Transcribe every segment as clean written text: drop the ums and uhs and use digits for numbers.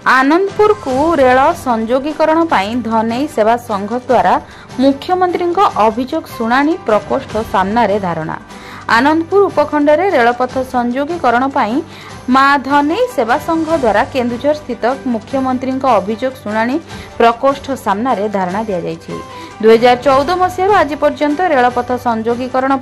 आनंदपुर को रेल संयोगीकरण धनई सेवा संघ द्वारा मुख्यमंत्री अभियोग शुणाणी प्रकोष्ठ सामने धारणा। आनंदपुर उपखंड में रेलपथ संयोगीकरण मां धनई सेवा संघ द्वारा केन्दुझर स्थित मुख्यमंत्री अभियोग शुणाणी प्रकोष्ठ सामने धारणा दि जायछि। 2014 मसीह आज पर्यंत रेलपथ संयोगीकरण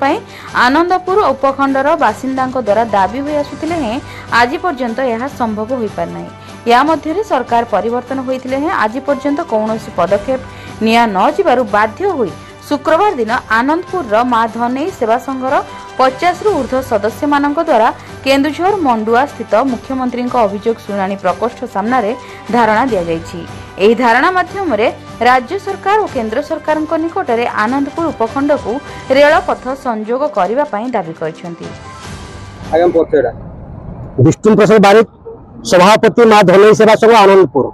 आनंदपुर उपखंडर बासिंदा द्वारा दाबी हो आसुथिले हैं आज पर्यंत यह संभव हो पार नहीं। या मध्य सरकार परिवर्तन होइथिले हैं आज पर्यंत कौनसी पदक्षेप निया न जिबारु बाध्य होई शुक्रवार दिन आनंदपुर मां धनई सेवा संघर 50 रु ऊर्ध्व सदस्य मानक द्वारा केन्दुझर मंडुआ स्थित मुख्यमंत्री अभियोग शुणाणी प्रकोष्ठ सामने धारणा दि जायछि। एही धारणा माध्यम राज्य सरकार और केंद्र सरकार निकट में आनंदपुर उपखंड को रेलपथ संयोग करने दाबी करछन्ति। विष्णु प्रसाद बारिक सभापति मां धनई सेवा संघ आनंदपुर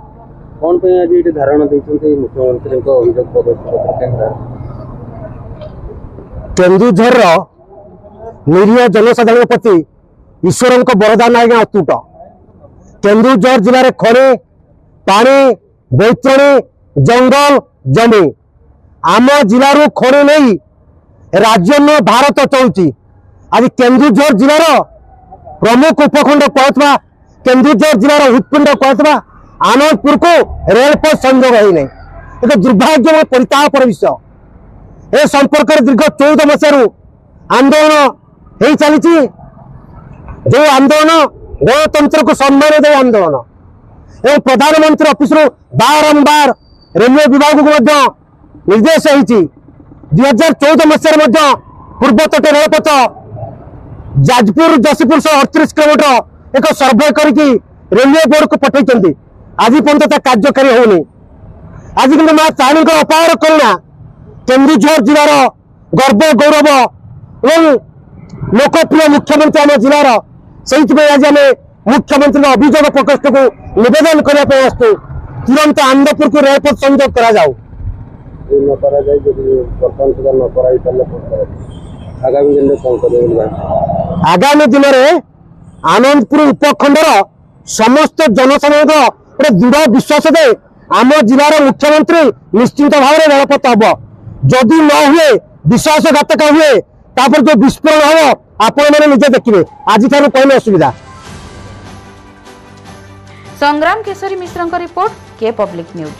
कौन पे आज ये धारणा देछन्ति मुख्यमंत्री को अभियोग प्रकोष्ठ केन्दुझर निरीह जनसाधारण प्रति ईश्वर वरदान आज्ञा अतुट। केन्दुझर जिले में खनि पानी बैतरणी जंगल जमी आम जिलू खनि नहीं राज्य में भारत चलुची। आज केन्दुझर जिलार प्रमुख उपखंड कहता केन्दुझर जिलार हृदपिंड कहता आनंदपुर को रेलपथ संयोग होना एक दुर्भाग्य परितापर विषय। ए संपर्क दीर्घ 14 मसीह आंदोलन हो चली जो आंदोलन गणतंत्र को सम्मान दे आंदोलन एवं प्रधानमंत्री ऑफिस बारंबार रेलवे विभाग को निर्देश होती 2014 मसीह पूर्व तट रेलपथ जाजपुर जशीपुर 38 किलोमीटर एक सर्वे करके रेलवे बोर्ड को पठाई आज पर्यटन कार्यकारी होनी। आज कि मां ताणी अपार करुणा केन्दुझर जिलार गर्व गौरव और लोकप्रिय मुख्यमंत्री आम जिलार से आज आम मुख्यमंत्री अभियोग प्रकोष्ठ को निवेदन करने आसतु तुरंत आनंदपुर को रेलपथ संयोग करा आगामी दिन में आनंदपुर उपखंडर समस्त जनसाधारण दृढ़ विश्वास दे आम जिलार मुख्यमंत्री निश्चित भाव में रेलपथ हम जदि न हुए विश्वासघातक हुए तापर जो विस्फोरण हम आपण मैंने निजे देखिए आज कहने असुविधा। संग्राम केशरी मिश्र रिपोर्ट के पब्लिक न्यूज।